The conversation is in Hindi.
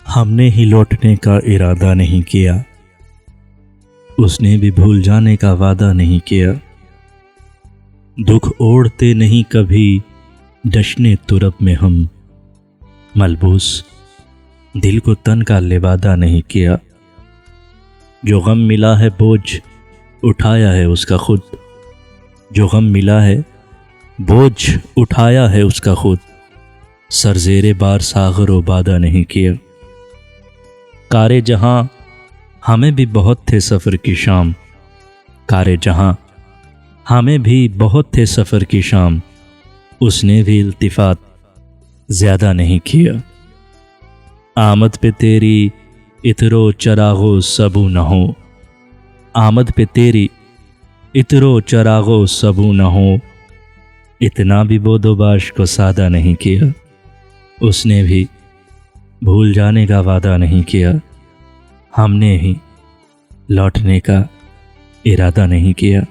हमने ही लौटने का इरादा नहीं किया, उसने भी भूल जाने का वादा नहीं किया। दुख ओढ़ते नहीं कभी जश्ने तुरब में हम, मलबूस दिल को तन का लिबादा नहीं किया। जो गम मिला है बोझ उठाया है उसका खुद, जो गम मिला है बोझ उठाया है उसका खुद। सरजेरे बार सागर व बादा नहीं किया। कारे जहां हमें भी बहुत थे सफ़र की शाम, कारे जहां हमें भी बहुत थे सफ़र की शाम। उसने भी इल्तिफात ज़्यादा नहीं किया। आमद पे तेरी इतरो चरागो सबू न हो, आमद पे तेरी इतरो चरागो सबू न हो। इतना भी बोदोबाश को सादा नहीं किया, उसने भी भूल जाने का वादा नहीं किया। हमने ही लौटने का इरादा नहीं किया।